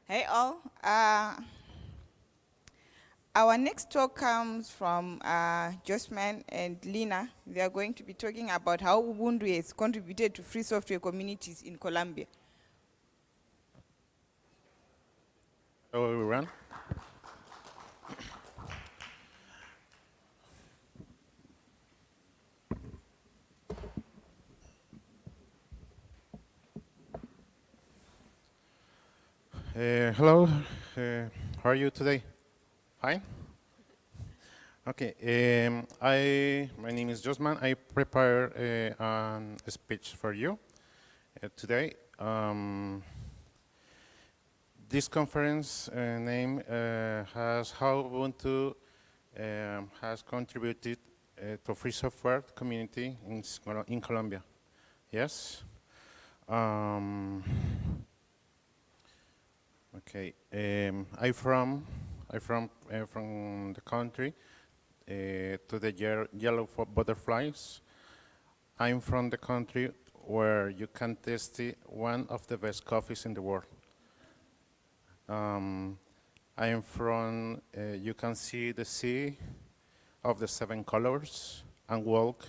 Hey all. Our next talk comes from Jhosman and Lina. They are going to be talking about how Ubuntu has contributed to free software communities in Colombia. Hello, everyone. Hello. How are you today? Fine. Okay. My name is Jhosman. I prepare a speech for you today. This conference name has how Ubuntu has contributed to free software community in Colombia. Yes. Okay. I from the country to the yellow butterflies. I'm from the country where you can taste one of the best coffees in the world. I am from, you can see the sea of the seven colors and walk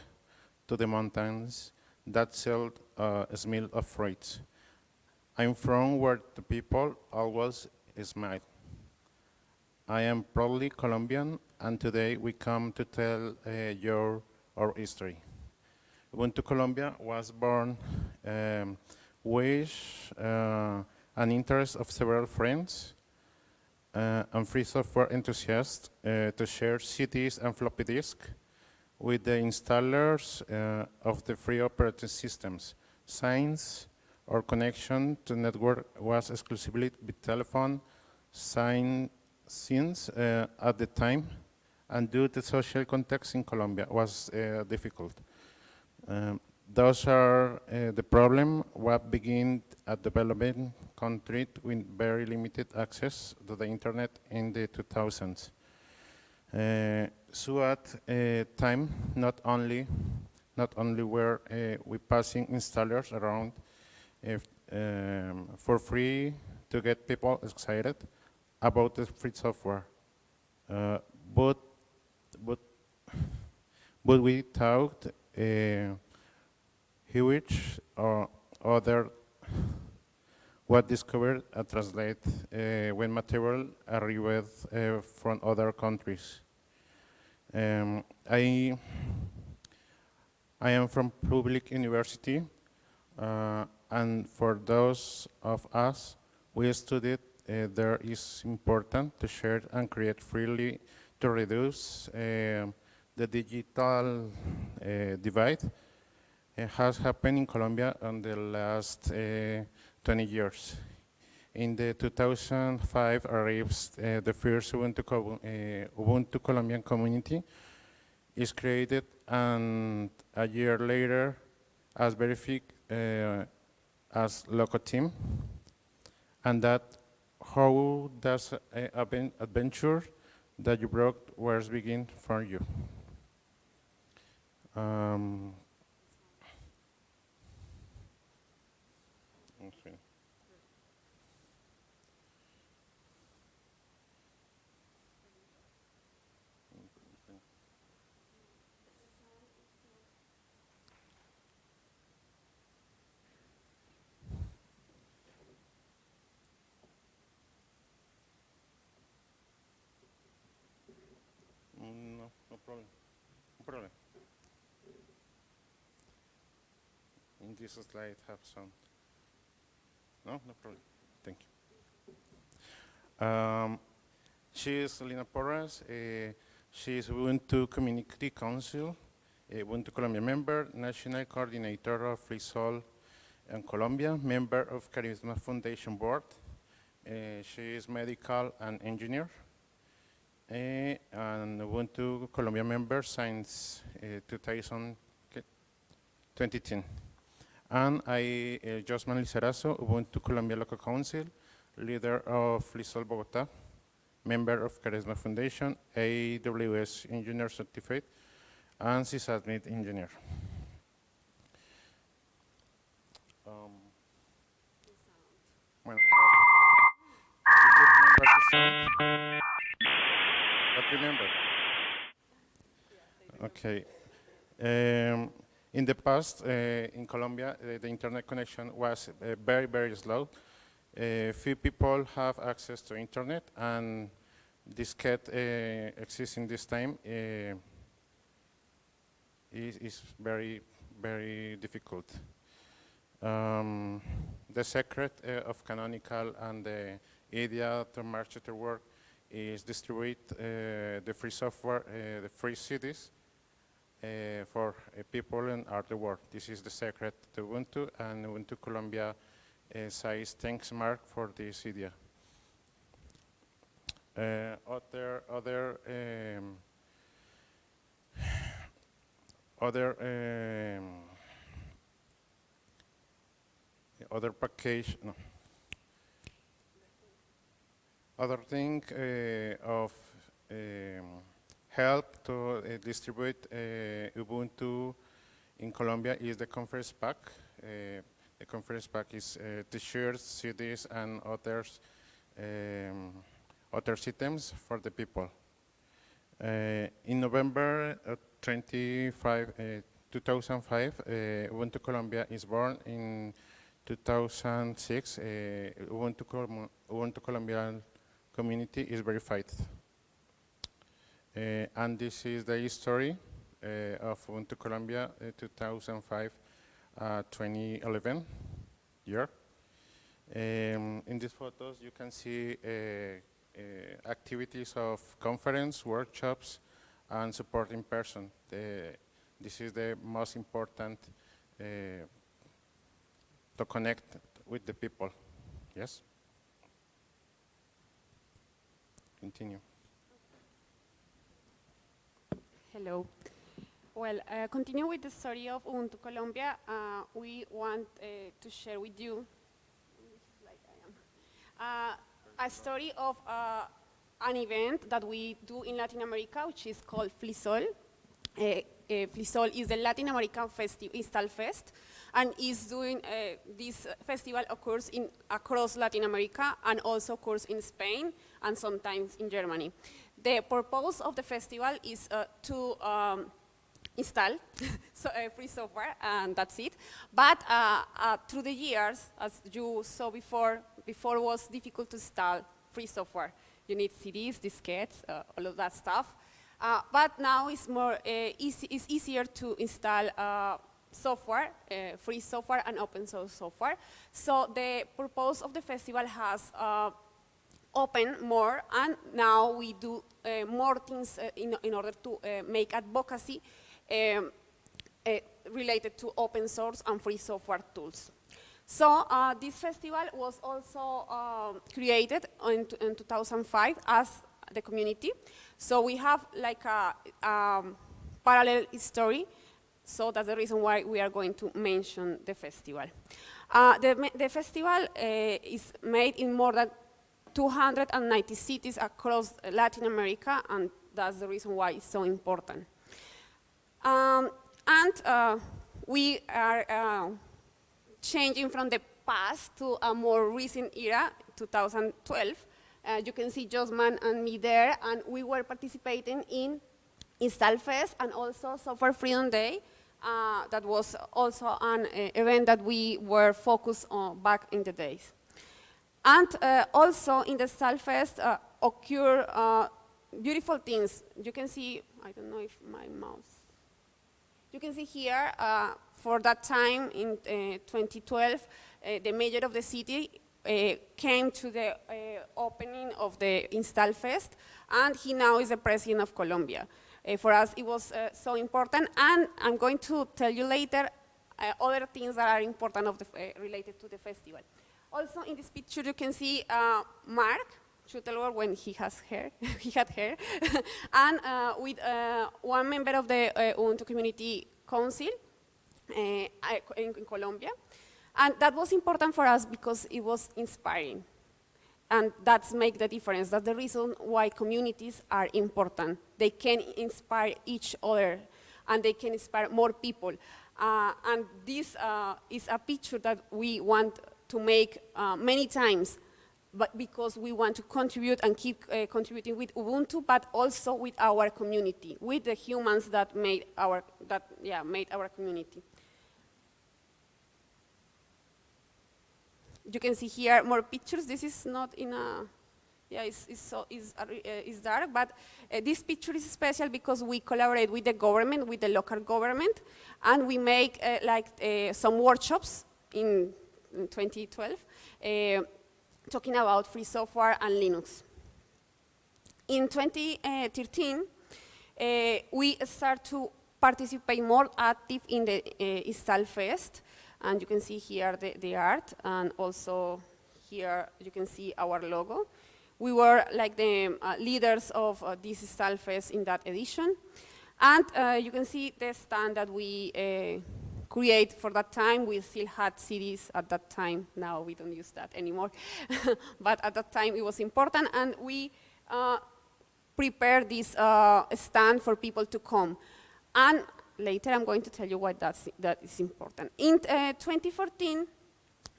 to the mountains that sell a smell of fruits. I'm from where the people always smile. I am proudly Colombian, and today we come to tell our history. Ubuntu Colombia was born with an interest of several friends and free software enthusiasts to share CDs and floppy disk with the installers of the free operating systems. Since our connection to network was exclusively with telephone, since at the time, and due to social context in Colombia was difficult. Those are the problem. What began at developing country with very limited access to the internet in the 2000s. So at time, not only were we passing installers around for free to get people excited about the free software, but we thought which or other what discovered translate when material arrived from other countries. I am from public university, and for those of us we studied, there is important to share and create freely to reduce the digital divide. It has happened in Colombia in the last 20 years. In the 2005 arrives the first Ubuntu Colombian community is created, and a year later as verified as local team. And that how does adventure that you brought where's begin for you? Okay. No problem. No problem. In this slide have some. No problem. Thank you. She is Lina Porras. She is Ubuntu Community Council, Ubuntu Colombia member, National Coordinator of Free Sol in Colombia, member of Charisma Foundation Board. She is medical and engineer. And Ubuntu Colombia member since 2010. And I, Jhosman Lizarazo, Ubuntu Colombia Local Council, leader of Lizol Bogotá, member of Charisma Foundation, AWS Engineer Certified, and sysadmin engineer. Bueno. But remember. Okay. In the past, in Colombia, the internet connection was very, very slow. Few people have access to internet, and this cat existing this time is very, very difficult. The secret of Canonical and the idea to marketer work is distribute the free software, the free CDs for people in the world. This is the secret to Ubuntu, and Ubuntu Colombia says thanks Mark for this idea. Other package, no. Other thing of help to distribute Ubuntu in Colombia is the conference pack. The conference pack is t-shirts, CDs, and other items for the people. In November 2005, Ubuntu Colombia is born. In 2006, Ubuntu Colombian community is verified. And this is the history of Ubuntu Colombia 2005-2011 year. In these photos, you can see activities of conference, workshops, and support in person. This is the most important to connect with the people. Yes? Continue. Hello. Well, continue with the story of Ubuntu Colombia. We want to share with you a story of an event that we do in Latin America, which is called FLISOL. FLISOL is the Latin American Install Fest, and is doing this festival occurs across Latin America, and also occurs in Spain and sometimes in Germany. The purpose of the festival is to install free software, and that's it. But through the years, as you saw before it was difficult to install free software. You need CDs, diskettes, all of that stuff. But now it's more it's easier to install software, free software and open source software. So the purpose of the festival has opened more, and now we do more things in order to make advocacy related to open source and free software tools. So this festival was also created in 2005 as the community. So we have like a parallel story. So that's the reason why we are going to mention the festival. The festival is made in more than 290 cities across Latin America, and that's the reason why it's so important. We are changing from the past to a more recent era, 2012. You can see Jhosman and me there, and we were participating in Install Fest and also Software Freedom Day. That was also an event that we were focused on back in the days. And also in the Install Fest occur beautiful things. You can see, I don't know if my mouse, you can see here, for that time in 2012, the mayor of the city came to the opening of the Install Fest, and he now is the president of Colombia. For us, it was so important, and I'm going to tell you later other things that are important related to the festival. Also, in this picture, you can see Mark Schutelberg when he has hair, he had hair, and with one member of the Ubuntu Community Council in Colombia. And that was important for us because it was inspiring. And that's make the difference. That's the reason why communities are important. They can inspire each other, and they can inspire more people. And this is a picture that we want to make many times. but because we want to contribute and keep contributing with Ubuntu, but also with our community, with the humans that made our community. You can see here more pictures. This is not in a, it's dark, but this picture is special because we collaborate with the government, with the local government, and we make some workshops in 2012 talking about free software and Linux. In 2013, we start to participate more active in the Install Fest, and you can see here the art, and also here you can see our logo. We were like the leaders of this Install Fest in that edition, and you can see the stand that we create for that time. We still had CDs at that time. Now we don't use that anymore, but at that time it was important, and we prepared this stand for people to come. And later I'm going to tell you why that is important. In 2014,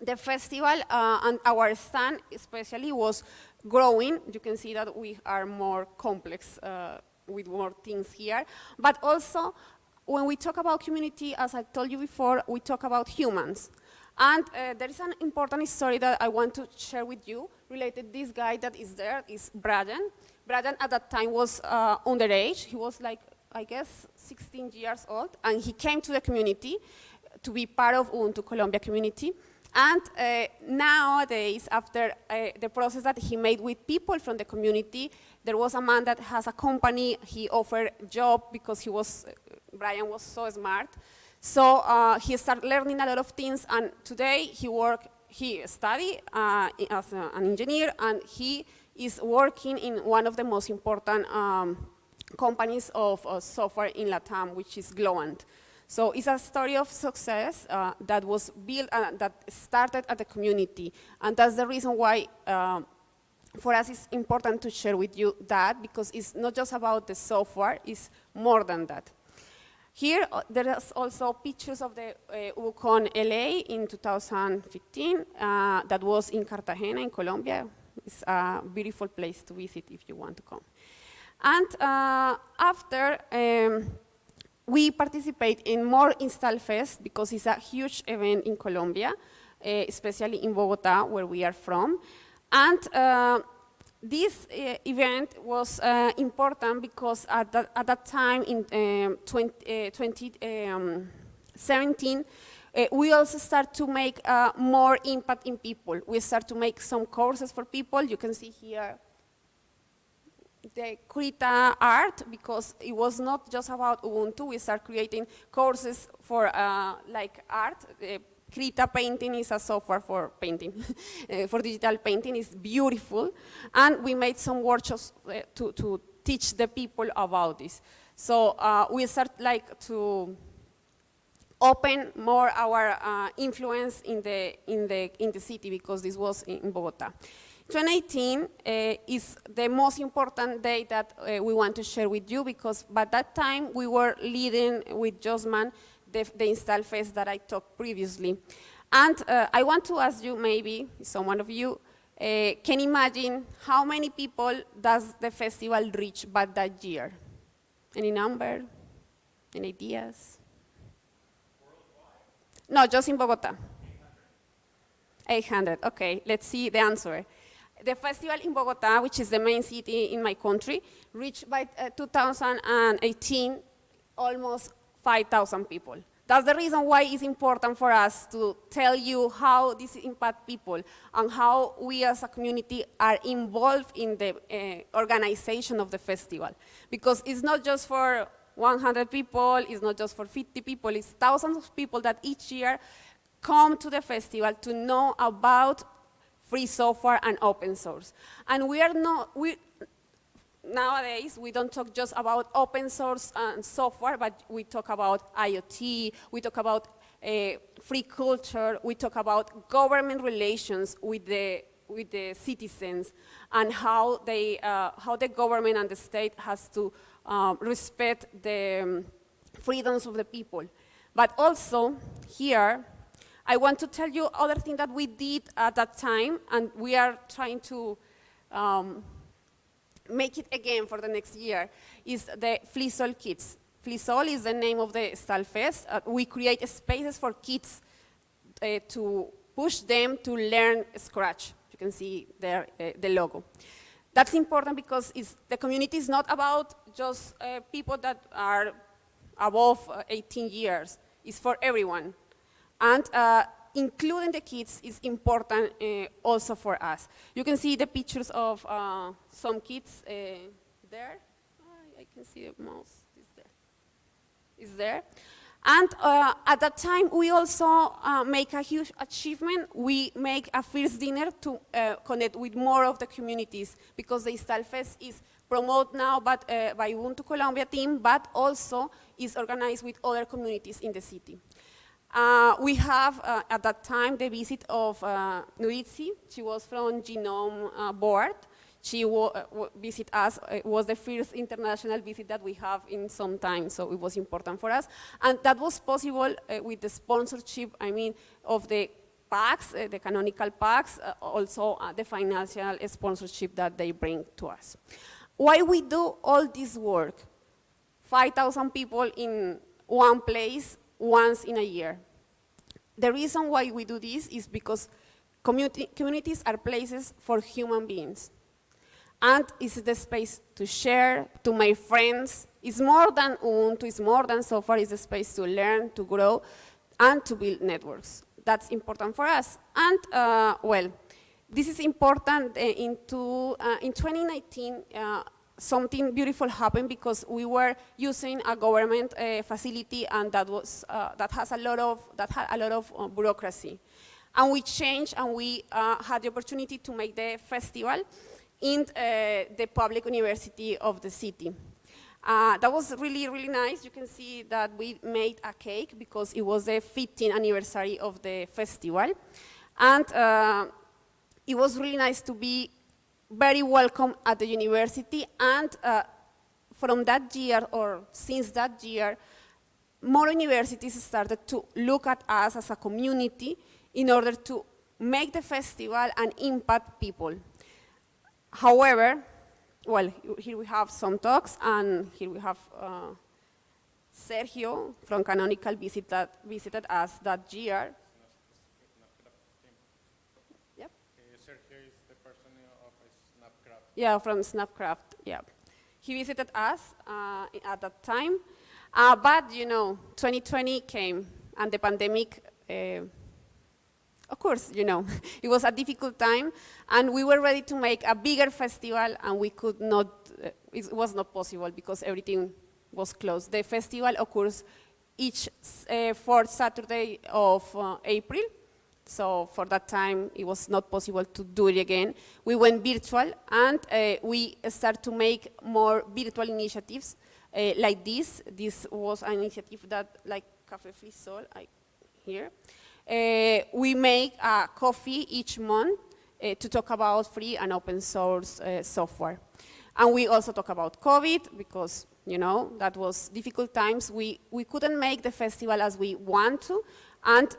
the festival and our stand especially was growing. You can see that we are more complex with more things here, but also when we talk about community, as I told you before, we talk about humans. And there is an important story that I want to share with you related. This guy that is there is Brian. Brian at that time was underage. He was like, I guess, 16 years old, and he came to the community to be part of Ubuntu Colombia community. And nowadays, after the process that he made with people from the community, there was a man that has a company. He offered a job because Brian was so smart. So he started learning a lot of things, and today he studied as an engineer, and he is working in one of the most important companies of software in Latam, which is Globant. So it's a story of success that was built, that started at the community. And that's the reason why for us it's important to share with you that, because it's not just about the software, it's more than that. Here, there is also pictures of the UbuCon LA in 2015 that was in Cartagena in Colombia. It's a beautiful place to visit if you want to come. And after, we participate in more Install Fest because it's a huge event in Colombia, especially in Bogotá, where we are from. And this event was important because at that time in 2017, we also start to make more impact in people. We start to make some courses for people. You can see here the Krita art, because it was not just about Ubuntu. We start creating courses for like art. Krita painting is a software for painting, for digital painting. It's beautiful. And we made some workshops to teach the people about this. So we start like to open more our influence in the city, because this was in Bogotá. 2018 is the most important day that we want to share with you, because by that time we were leading with Jhosman the Install Fest that I talked previously. And I want to ask you, maybe someone of you can imagine how many people does the festival reach by that year? Any number? Any ideas? No, just in Bogotá. 800, okay, let's see the answer. The festival in Bogotá, which is the main city in my country, reached by 2018 almost 5,000 people. That's the reason why it's important for us to tell you how this impacts people and how we as a community are involved in the organization of the festival. Because it's not just for 100 people, it's not just for 50 people, it's thousands of people that each year come to the festival to know about free software and open source. And nowadays, we don't talk just about open source and software, but we talk about IoT, we talk about free culture, we talk about government relations with the citizens, and how the government and the state has to respect the freedoms of the people. But also here, I want to tell you other thing that we did at that time, and we are trying to make it again for the next year, is the Flisol Kids. Flisol is the name of the Stalfest. We create spaces for kids to push them to learn Scratch. You can see there the logo. That's important because the community is not about just people that are above 18 years. It's for everyone. And including the kids is important also for us. You can see the pictures of some kids there. I can see the mouse is there. And at that time, we also make a huge achievement. We make a first dinner to connect with more of the communities, because the Stalfest is promoted now by Ubuntu Colombia team, but also is organized with other communities in the city. We have, at that time, the visit of Nuritzi. She was from Genome Board. She visited us. It was the first international visit that we have in some time, so it was important for us. And that was possible with the sponsorship, of the packs, the canonical packs, also the financial sponsorship that they bring to us. Why we do all this work? 5,000 people in one place once in a year. The reason why we do this is because communities are places for human beings. And it's the space to share, to make friends. It's more than Ubuntu, it's more than software, it's a space to learn, to grow, and to build networks. That's important for us. And, well, this is important in 2019, something beautiful happened because we were using a government facility, and that had a lot of bureaucracy. And we changed, and we had the opportunity to make the festival in the public university of the city. That was really, really nice. You can see that we made a cake because it was the 15th anniversary of the festival. And it was really nice to be very welcome at the university. And from that year, or since that year, more universities started to look at us as a community in order to make the festival and impact people. However, well, here we have some talks, and here we have Sergio from Canonical visited us that year. Yep. Sergio is the person of Snapcraft. Yeah, from Snapcraft, yeah. He visited us at that time, but 2020 came, and the pandemic, of course, it was a difficult time, and we were ready to make a bigger festival, and we could not, it was not possible because everything was closed. The festival occurs each fourth Saturday of April, so for that time, it was not possible to do it again. We went virtual, and we started to make more virtual initiatives like this. This was an initiative that, like Café Frisol, here. We make a coffee each month to talk about free and open source software. And we also talk about COVID because, that was difficult times. We couldn't make the festival as we want to. And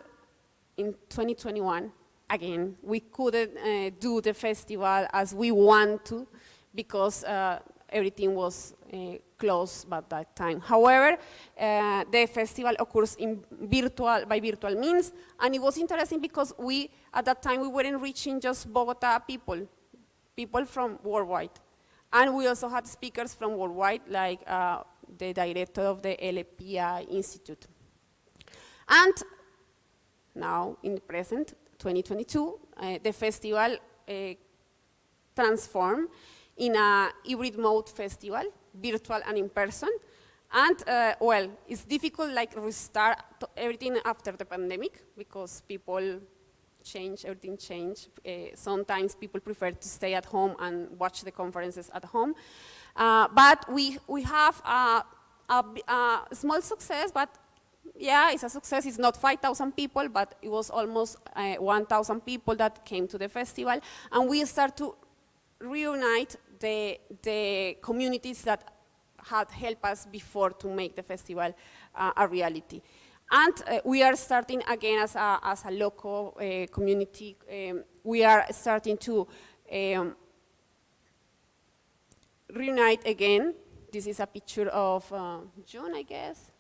in 2021, again, we couldn't do the festival as we want to because everything was closed by that time. However, the festival occurs by virtual means, and it was interesting because at that time, we weren't reaching just Bogotá people from worldwide. And we also had speakers from worldwide, like the director of the LPI Institute. And now, in the present, 2022, the festival transformed in a hybrid mode festival, virtual and in person. And well, it's difficult restart everything after the pandemic because people change, everything changed. Sometimes people prefer to stay at home and watch the conferences at home. But we have a small success, but yeah, it's a success. It's not 5,000 people, but it was almost 1,000 people that came to the festival. And we start to reunite the communities that had helped us before to make the festival a reality. And we are starting again as a local community. We are starting to reunite again. This is a picture of June, I guess,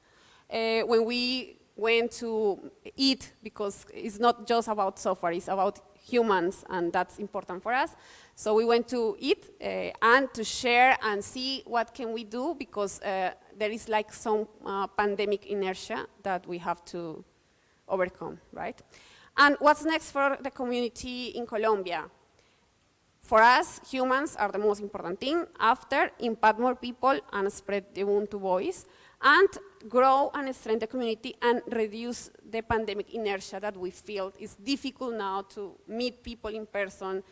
when we went to eat, because it's not just about software, it's about humans, and that's important for us. So we went to eat and to share and see what can we do, because there is like some pandemic inertia that we have to overcome, right? And what's next for the community in Colombia? For us, humans are the most important thing. After, impact more people and spread the Ubuntu voice, and grow and strengthen the community and reduce the pandemic inertia that we feel. It's difficult now to meet people in person,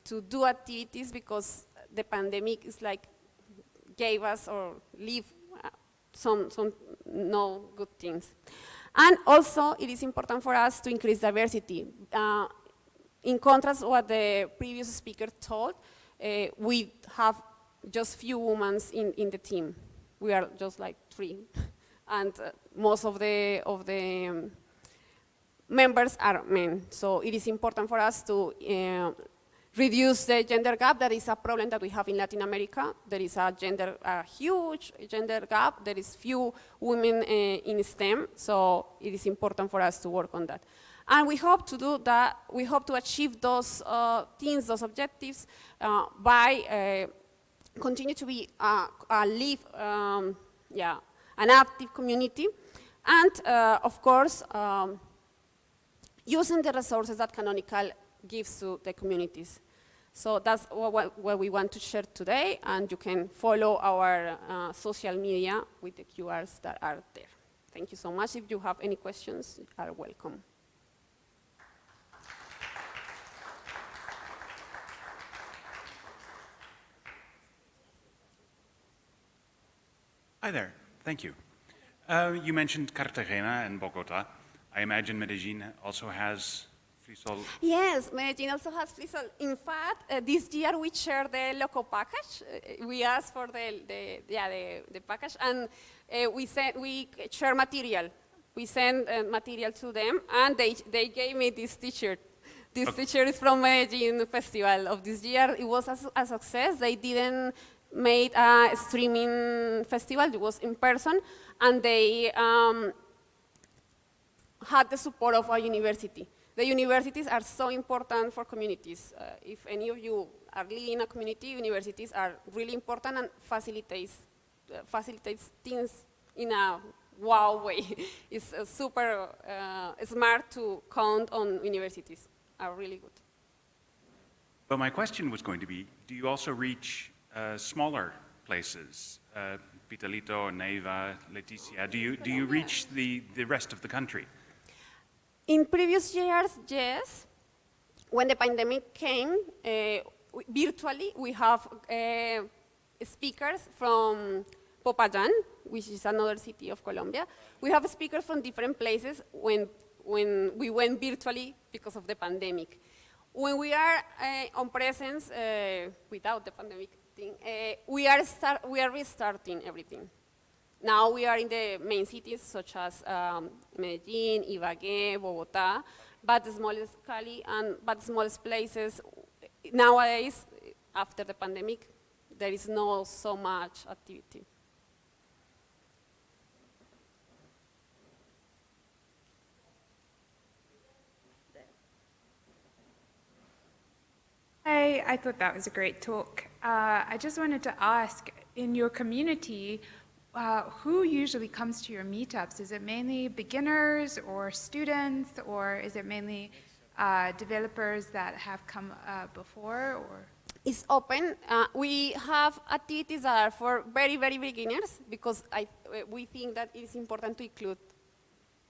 to do activities, because the pandemic is like gave us or leave some no good things. And also, it is important for us to increase diversity. In contrast to what the previous speaker told, we have just few women in the team. We are just like 3, and most of the members are men. So it is important for us to reduce the gender gap. That is a problem that we have in Latin America. There is a huge gender gap. There is few women in STEM, so it is important for us to work on that. And we hope to do that. We hope to achieve those things, those objectives, by continue to be an active community, and of course, using the resources that Canonical gives to the communities. So that's what we want to share today, and you can follow our social media with the QRs that are there. Thank you so much. If you have any questions, you are welcome. Hi there, thank you. You mentioned Cartagena and Bogotá. I imagine Medellin also has FreeSol. Yes, Medellin also has FreeSol. In fact, this year we shared the local package. We asked for the package, and we share material. We send material to them, and they gave me this T-shirt. This T-shirt is from Medellin Festival of this year. It was a success. They didn't made a streaming festival. It was in person, and they had the support of a university. The universities are so important for communities. If any of you are living in a community, universities are really important and facilitates things in a wow way. It's super smart to count on universities. Are really good. Well, my question was going to be, do you also reach smaller places, Pitalito, Neiva, Leticia? Do you reach the rest of the country? In previous years, yes. When the pandemic came, virtually we have speakers from Popayán, which is another city of Colombia. We have speakers from different places when we went virtually because of the pandemic. When we are on presence without the pandemic thing, we are restarting everything. Now we are in the main cities such as Medellin, Ibagué, Bogotá, but the smallest Cali, but the smallest places. Nowadays, after the pandemic, there is not so much activity. Hi, I thought that was a great talk. I just wanted to ask, in your community, who usually comes to your meetups? Is it mainly beginners or students, or is it mainly developers that have come before? Or? It's open. We have activities that are for very, very beginners, because we think that it is important to include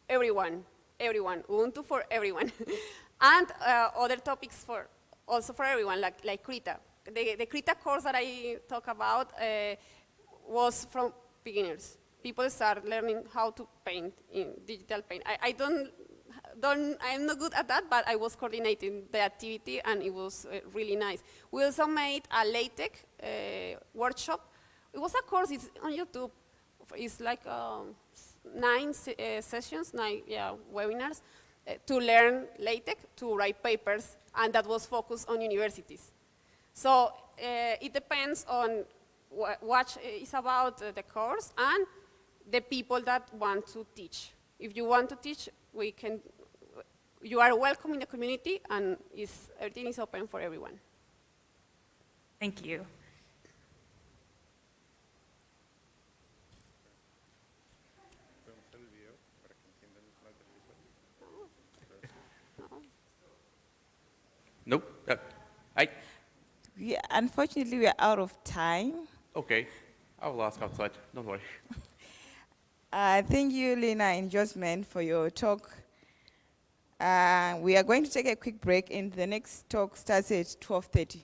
everyone, Ubuntu for everyone. And other topics also for everyone, like Krita. The Krita course that I talk about was from beginners. People start learning how to paint in digital paint. I'm not good at that, but I was coordinating the activity, and it was really nice. We also made a LaTeX workshop. It was a course, it's on YouTube. It's like sessions, 9 webinars to learn LaTeX, to write papers, and that was focused on universities. So it depends on what is about the course and the people that want to teach. If you want to teach, you are welcome in the community, and everything is open for everyone. Thank you. Nope. Unfortunately, we are out of time. Okay. I will ask outside. Don't worry. Thank you, Lina and Jhosman, for your talk. We are going to take a quick break, and the next talk starts at 12:30.